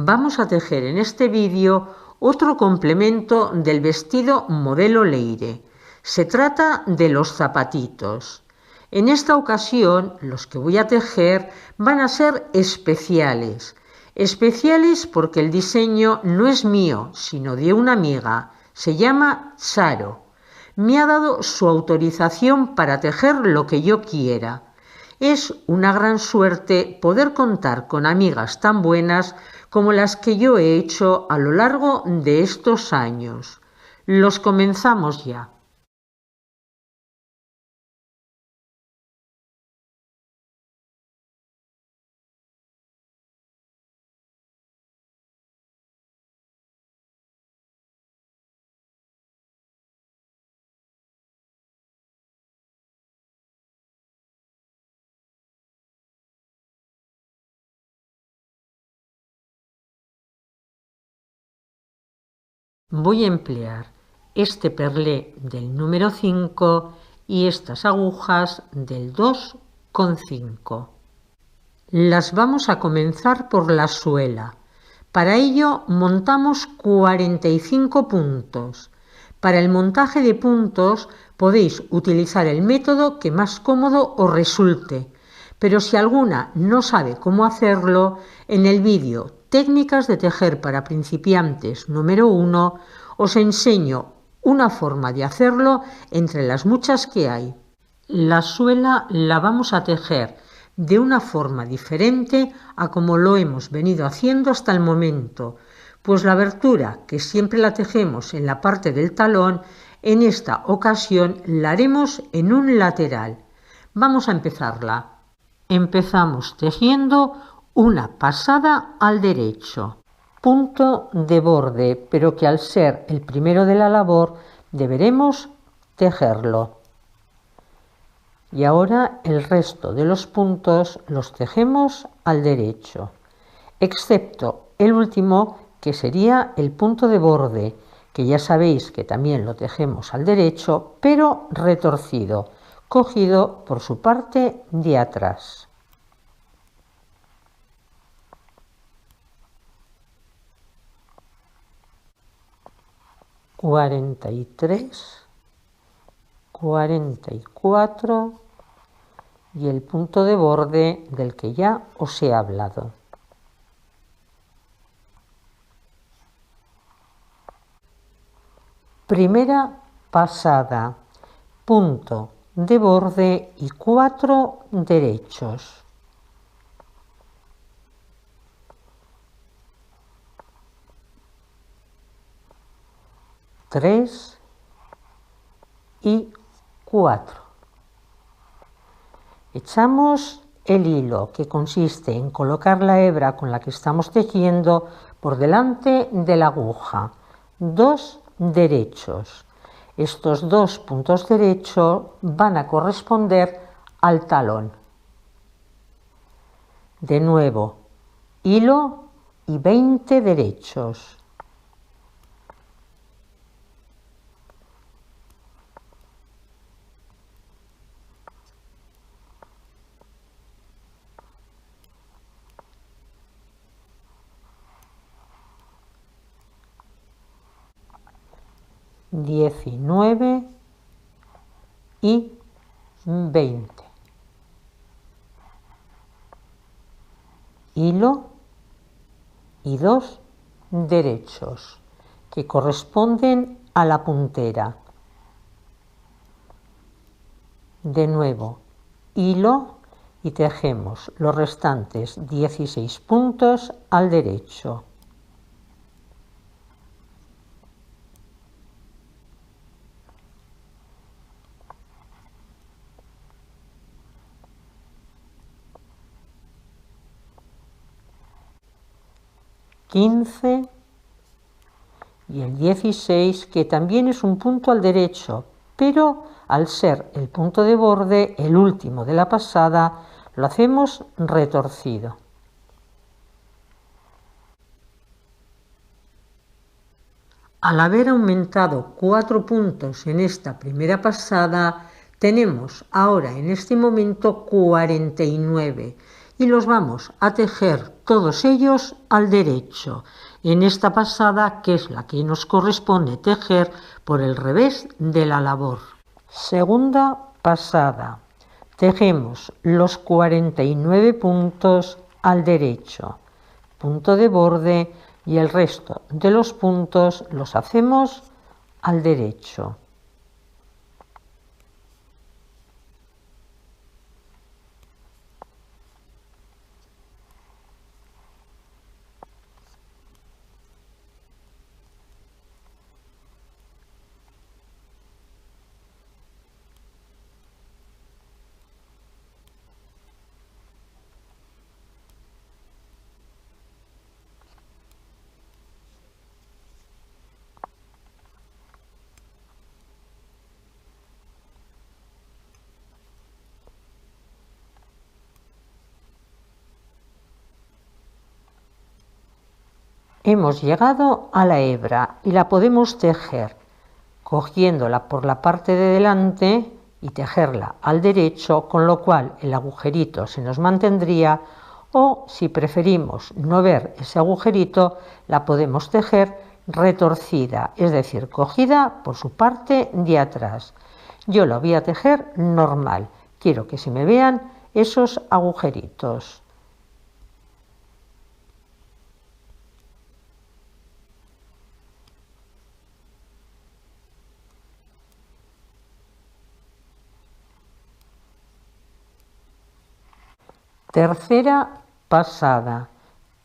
vamos a tejer en este vídeo otro complemento del vestido modelo Leire. Se trata de los zapatitos. En esta ocasión los que voy a tejer van a ser especiales. Especiales porque el diseño no es mío, sino de una amiga. Se llama Charo. Me ha dado su autorización para tejer lo que yo quiera. Es una gran suerte poder contar con amigas tan buenas como las que yo he hecho a lo largo de estos años. Los comenzamos ya. Voy a emplear este perlé del número 5 y estas agujas del 2,5. Las vamos a comenzar por la suela. Para ello montamos 45 puntos. Para el montaje de puntos podéis utilizar el método que más cómodo os resulte, pero si alguna no sabe cómo hacerlo, en el vídeo Técnicas de tejer para principiantes número 1 os enseño una forma de hacerlo entre las muchas que hay. La suela la vamos a tejer de una forma diferente a como lo hemos venido haciendo hasta el momento, pues la abertura, que siempre la tejemos en la parte del talón, en esta ocasión la haremos en un lateral. Vamos a empezarla. Empezamos tejiendo una pasada al derecho, punto de borde, pero que al ser el primero de la labor deberemos tejerlo. Y ahora el resto de los puntos los tejemos al derecho, excepto el último, que sería el punto de borde, que ya sabéis que también lo tejemos al derecho, pero retorcido, cogido por su parte de atrás. $43, $44 y el punto de borde del que ya os he hablado. Primera pasada, punto de borde y 4 derechos. Tres y 4. Echamos el hilo, que consiste en colocar la hebra con la que estamos tejiendo por delante de la aguja. 2 derechos. Estos 2 puntos derechos van a corresponder al talón. De nuevo, hilo y 20 derechos. $19 y 20. Hilo y 2 derechos que corresponden a la puntera. De nuevo, hilo y tejemos los restantes 16 puntos al derecho. $15 y el 16, que también es un punto al derecho, pero al ser el punto de borde, el último de la pasada, lo hacemos retorcido. Al haber aumentado 4 puntos en esta primera pasada, tenemos ahora en este momento 49 y los vamos a tejer todos ellos al derecho, en esta pasada que es la que nos corresponde tejer por el revés de la labor. Segunda pasada. Tejemos los 49 puntos al derecho, punto de borde, y el resto de los puntos los hacemos al derecho. Hemos llegado a la hebra y la podemos tejer cogiéndola por la parte de delante y tejerla al derecho, con lo cual el agujerito se nos mantendría, o si preferimos no ver ese agujerito, la podemos tejer retorcida, es decir, cogida por su parte de atrás. Yo la voy a tejer normal, quiero que se me vean esos agujeritos. Tercera pasada,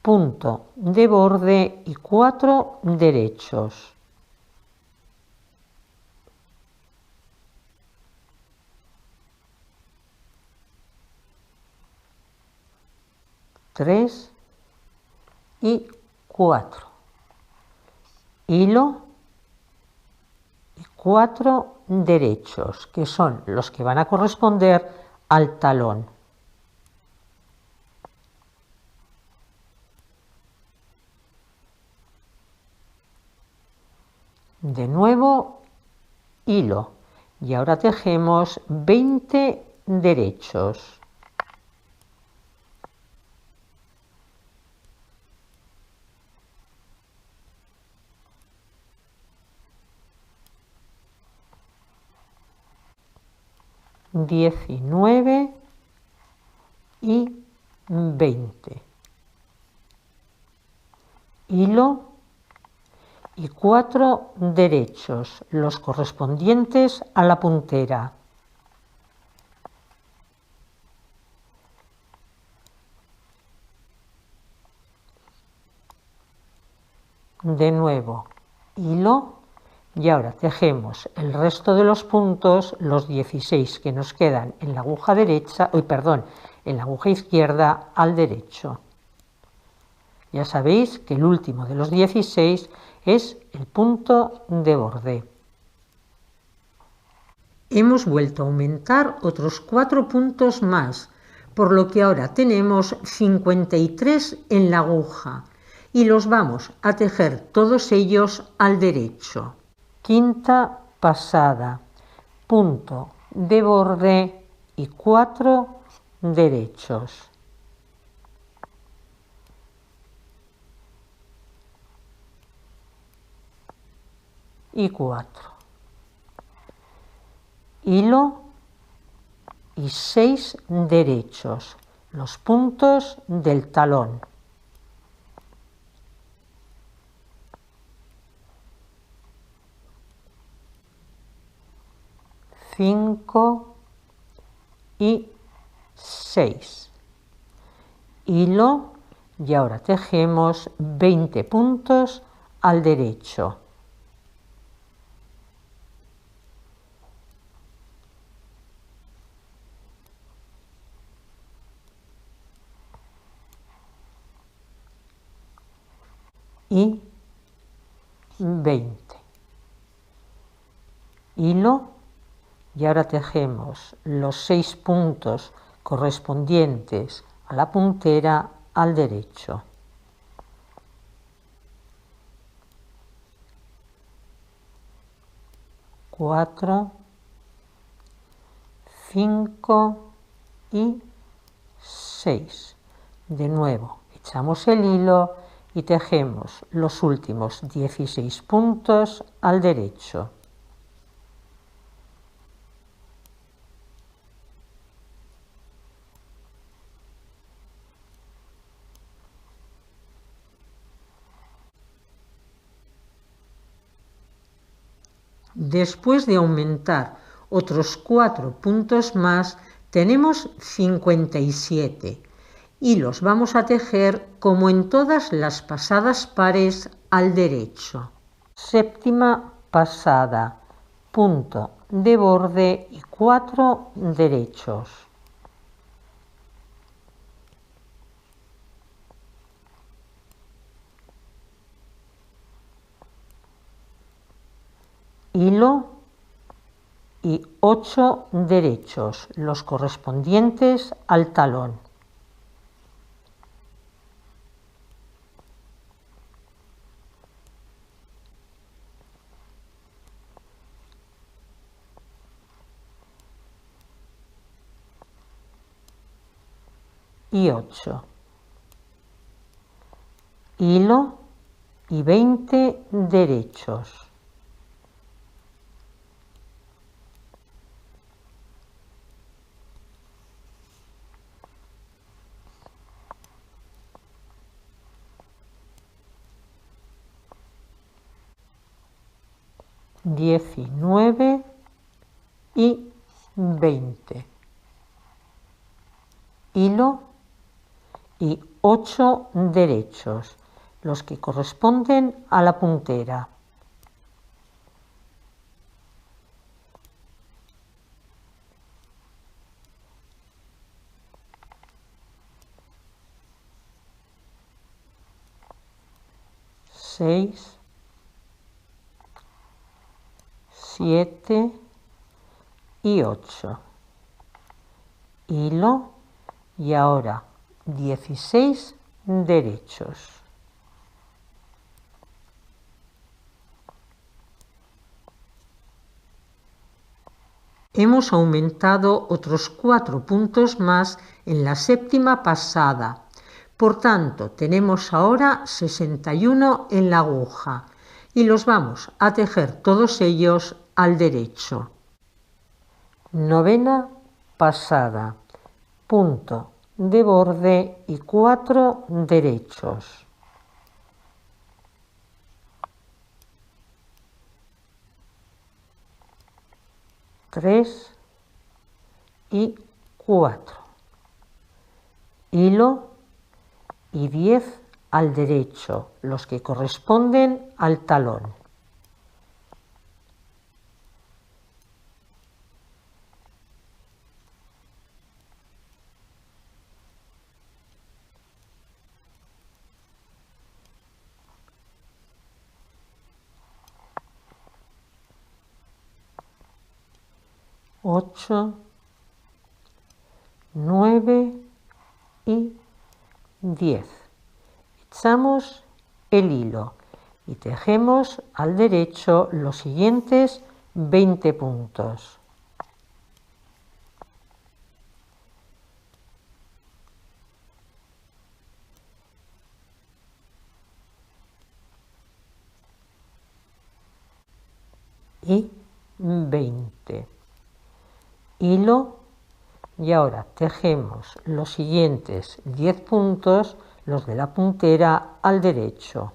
punto de borde y 4 derechos. Tres y 4. Hilo y 4 derechos, que son los que van a corresponder al talón. De nuevo, hilo, y ahora tejemos 20 derechos. $19 y 20. Hilo y 4 derechos, los correspondientes a la puntera. De nuevo, hilo, y ahora tejemos el resto de los puntos, los 16 que nos quedan en la aguja derecha, en la aguja izquierda al derecho. Ya sabéis que el último de los 16 es el punto de borde. Hemos vuelto a aumentar otros 4 puntos más, por lo que ahora tenemos 53 en la aguja y los vamos a tejer todos ellos al derecho. Quinta pasada, punto de borde y 4 derechos. Y 4. Hilo y 6 derechos, los puntos del talón. Cinco y 6. Hilo, y ahora tejemos 20 puntos al derecho. Y 20. Hilo, y ahora tejemos los 6 puntos correspondientes a la puntera al derecho. Cuatro, 5 y 6. De nuevo, echamos el hilo y tejemos los últimos 16 puntos al derecho. Después de aumentar otros 4 puntos más, tenemos 57 y los vamos a tejer como en todas las pasadas pares al derecho. Séptima pasada, punto de borde y 4 derechos. Hilo y 8 derechos, los correspondientes al talón. Y 8. Hilo y 20 derechos. $19 y 20. Hilo y 8 derechos, los que corresponden a la puntera. Seis, 7 y 8. Hilo y ahora 16 derechos. Hemos aumentado otros 4 puntos más en la séptima pasada. Por tanto, tenemos ahora 61 en la aguja y los vamos a tejer todos ellos al derecho. Novena pasada, punto de borde y 4 derechos. Tres y 4. Hilo y 10 al derecho, los que corresponden al talón. Ocho, 9 y 10. Echamos el hilo y tejemos al derecho los siguientes 20 puntos. Y 20. Hilo y ahora tejemos los siguientes 10 puntos, los de la puntera, al derecho.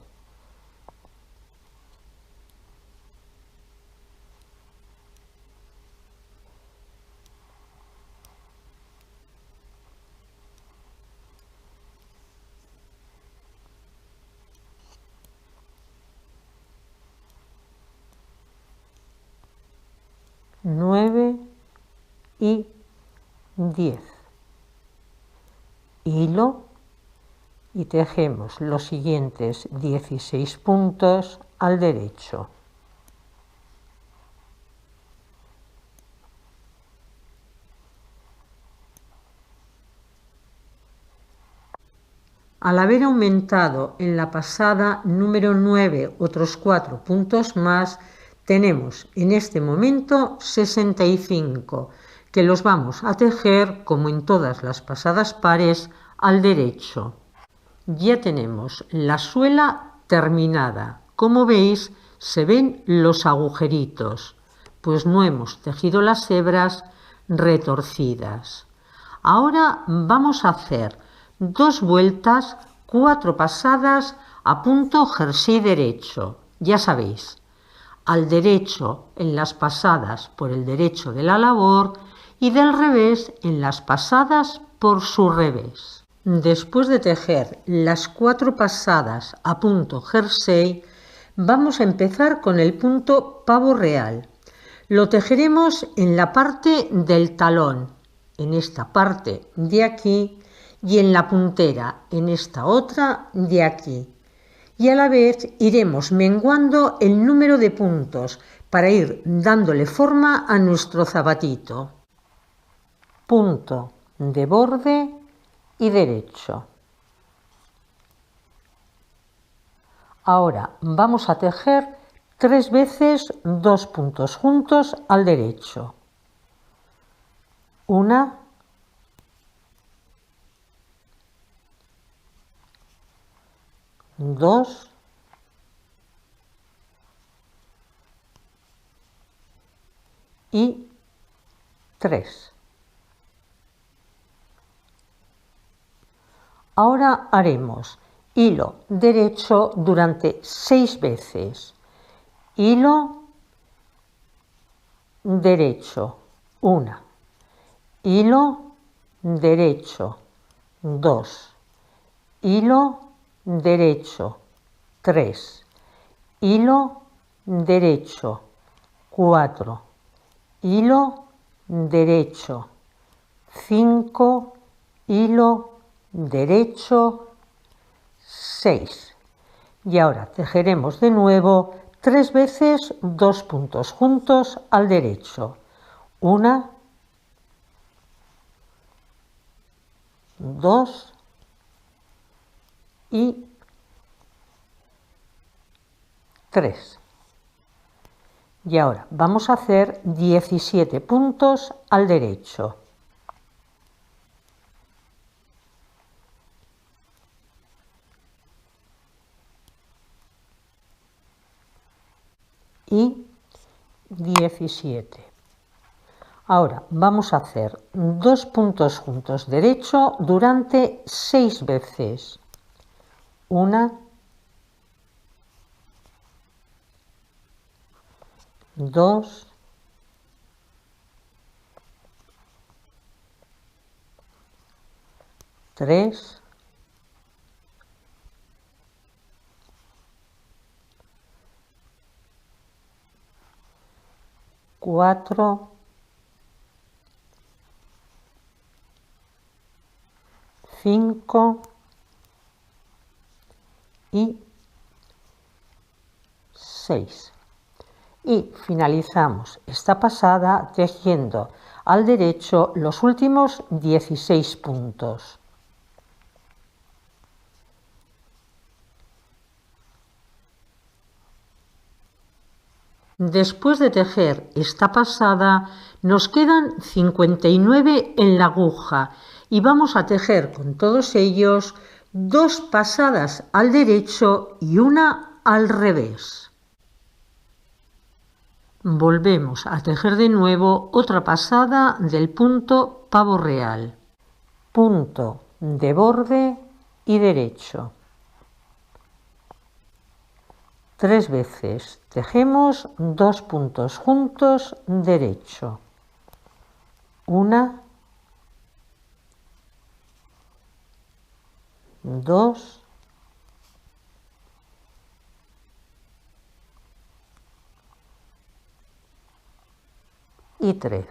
Nueve y 10. Hilo y tejemos los siguientes 16 puntos al derecho. Al haber aumentado en la pasada número 9 otros 4 puntos más, tenemos en este momento 65, que los vamos a tejer como en todas las pasadas pares al derecho. Ya tenemos la suela terminada. Como veis, se ven los agujeritos, pues no hemos tejido las hebras retorcidas. Ahora vamos a hacer 2 vueltas, 4 pasadas a punto jersey derecho. Ya sabéis, al derecho en las pasadas por el derecho de la labor y del revés en las pasadas por su revés. Después de tejer las 4 pasadas a punto jersey, vamos a empezar con el punto pavo real. Lo tejeremos en la parte del talón, en esta parte de aquí, y en la puntera, en esta otra de aquí. Y a la vez iremos menguando el número de puntos para ir dándole forma a nuestro zapatito. Punto de borde y derecho. Ahora vamos a tejer 3 veces 2 puntos juntos al derecho. 1, 2, y 3. Ahora haremos hilo derecho durante 6 veces. Hilo derecho 1, hilo derecho 2, hilo derecho 3, hilo derecho 4, hilo derecho 5, hilo derecho 6. Y ahora tejeremos de nuevo 3 veces 2 puntos juntos al derecho. 1, 2 y 3. Y ahora vamos a hacer 17 puntos al derecho. Y 17. Ahora vamos a hacer 2 puntos juntos derecho durante 6 veces. 1, 2, 3, 4, 5 y 6. Y finalizamos esta pasada tejiendo al derecho los últimos 16 puntos. Después de tejer esta pasada nos quedan 59 en la aguja y vamos a tejer con todos ellos 2 pasadas al derecho y una al revés. Volvemos a tejer de nuevo otra pasada del punto pavo real. Punto de borde y derecho. 3 veces tejemos 2 puntos juntos derecho. 1, 2, y 3.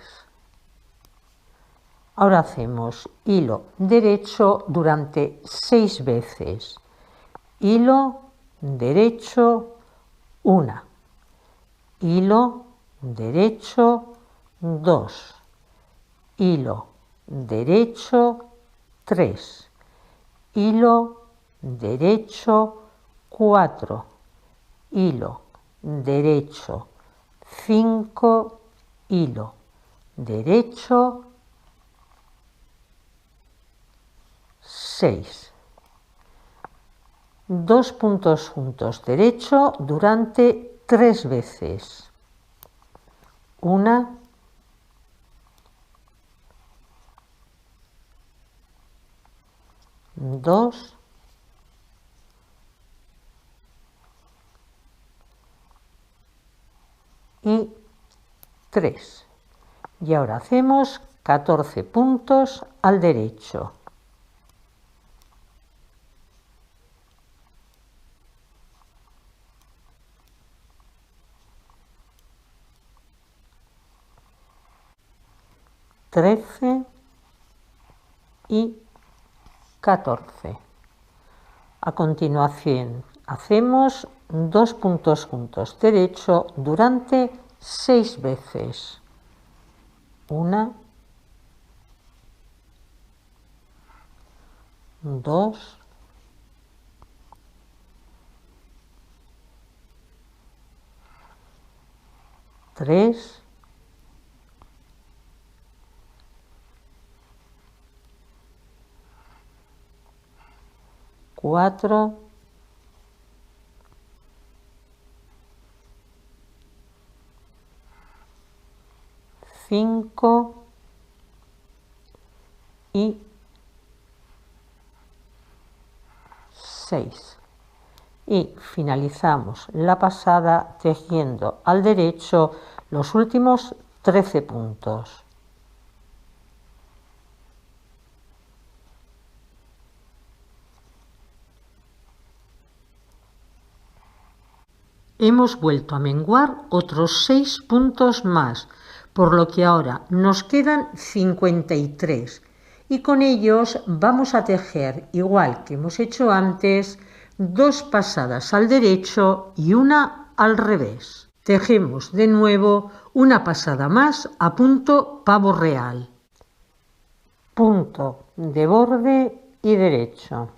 Ahora hacemos hilo derecho durante 6 veces. Hilo derecho 1, hilo derecho 2, hilo derecho 3, hilo derecho 4, hilo derecho 5, hilo derecho 6. 2 puntos juntos derecho durante 3 veces. 1, 2, y 3. Y ahora hacemos 14 puntos al derecho. Trece y 14. A continuación hacemos 2 puntos juntos derecho durante 6 veces. 1, 2, 3, 4, 5 y 6. Y finalizamos la pasada tejiendo al derecho los últimos 13 puntos. Hemos vuelto a menguar otros 6 puntos más, por lo que ahora nos quedan 53 y con ellos vamos a tejer, igual que hemos hecho antes, 2 pasadas al derecho y una al revés. Tejemos de nuevo una pasada más a punto pavo real. Punto de borde y derecho.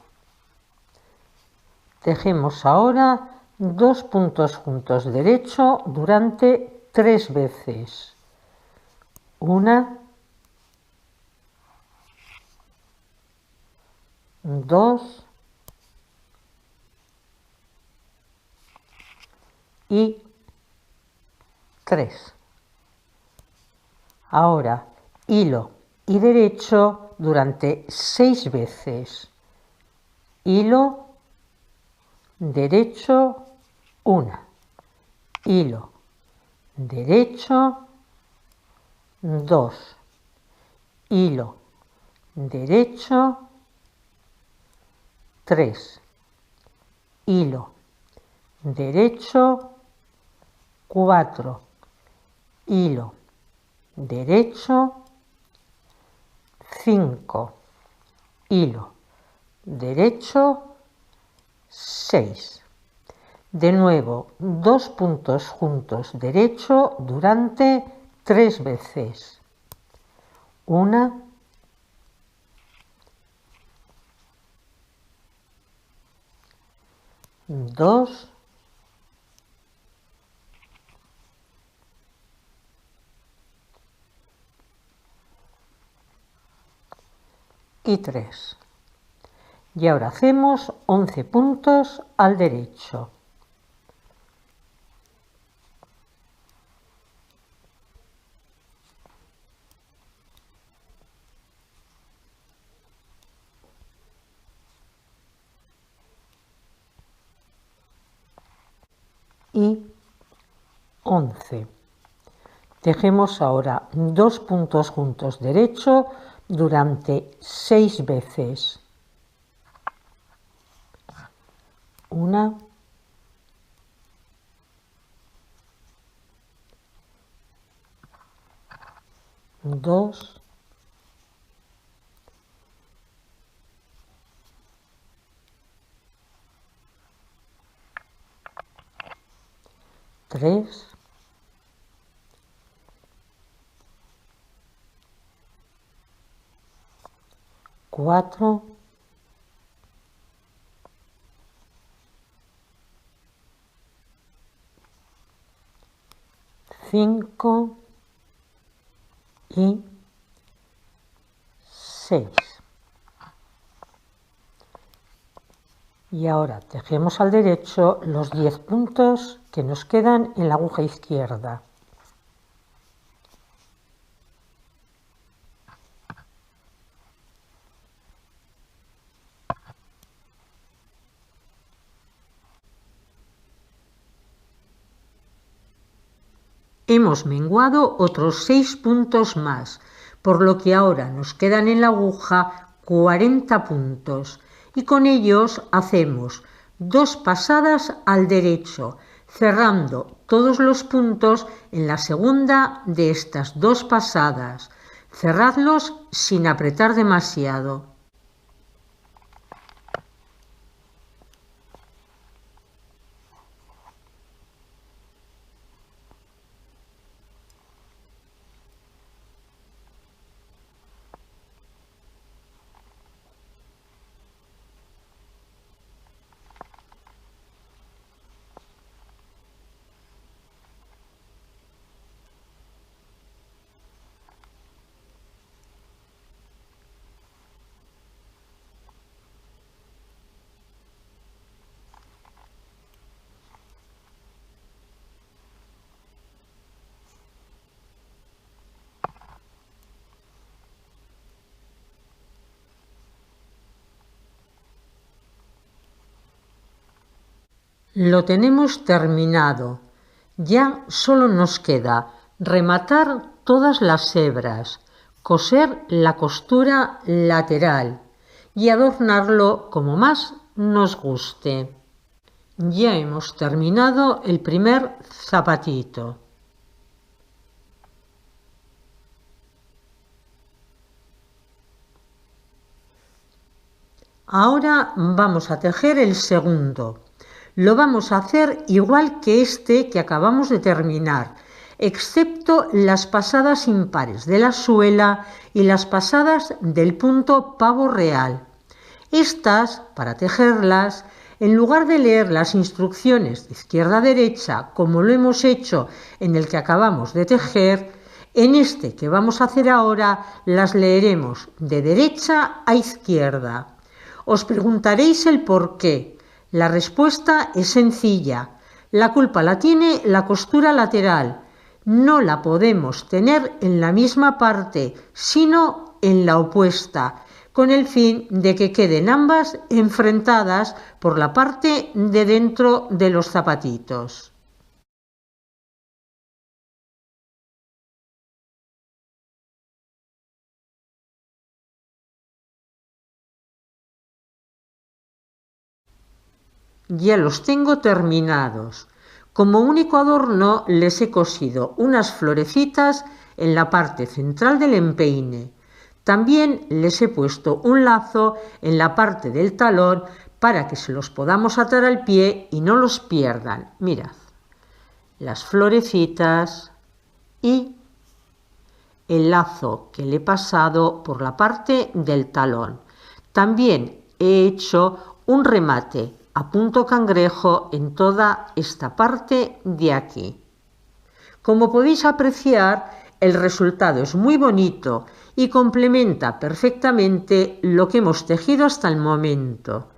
Tejemos ahora 2 puntos juntos derecho durante 3 veces. 1, 2 y 3. Ahora hilo y derecho durante 6 veces. Hilo, derecho, 1. Hilo, derecho, 2. Hilo, derecho, 3. Hilo, derecho, 4. Hilo, derecho, 5. Hilo, derecho, 6. De nuevo, 2 puntos juntos derecho durante 3 veces. 1, 2, y 3. Y ahora hacemos 11 puntos al derecho. Y 11. Tejemos ahora 2 puntos juntos derecho durante 6 veces. 1, 2, 3, 4, 5 y 6. Y ahora tejemos al derecho los 10 puntos que nos quedan en la aguja izquierda. Hemos menguado otros 6 puntos más, por lo que ahora nos quedan en la aguja 40 puntos y con ellos hacemos 2 pasadas al derecho, cerrando todos los puntos en la segunda de estas 2 pasadas. Cerradlos sin apretar demasiado. Lo tenemos terminado. Ya solo nos queda rematar todas las hebras, coser la costura lateral y adornarlo como más nos guste. Ya hemos terminado el primer zapatito. Ahora vamos a tejer el segundo. Lo vamos a hacer igual que este que acabamos de terminar, excepto las pasadas impares de la suela y las pasadas del punto pavo real. Estas, para tejerlas, en lugar de leer las instrucciones de izquierda a derecha, como lo hemos hecho en el que acabamos de tejer, en este que vamos a hacer ahora las leeremos de derecha a izquierda. Os preguntaréis el por qué. La respuesta es sencilla. La culpa la tiene la costura lateral. No la podemos tener en la misma parte, sino en la opuesta, con el fin de que queden ambas enfrentadas por la parte de dentro de los zapatitos. Ya los tengo terminados. Como único adorno les he cosido unas florecitas en la parte central del empeine. También les he puesto un lazo en la parte del talón para que se los podamos atar al pie y no los pierdan. Mirad, las florecitas y el lazo que le he pasado por la parte del talón. También he hecho un remate a punto cangrejo en toda esta parte de aquí. Como podéis apreciar, el resultado es muy bonito y complementa perfectamente lo que hemos tejido hasta el momento.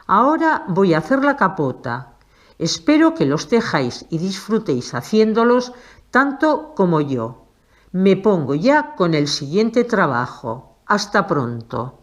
Ahora voy a hacer la capota. Espero que los tejáis y disfrutéis haciéndolos tanto como yo. Me pongo ya con el siguiente trabajo. Hasta pronto.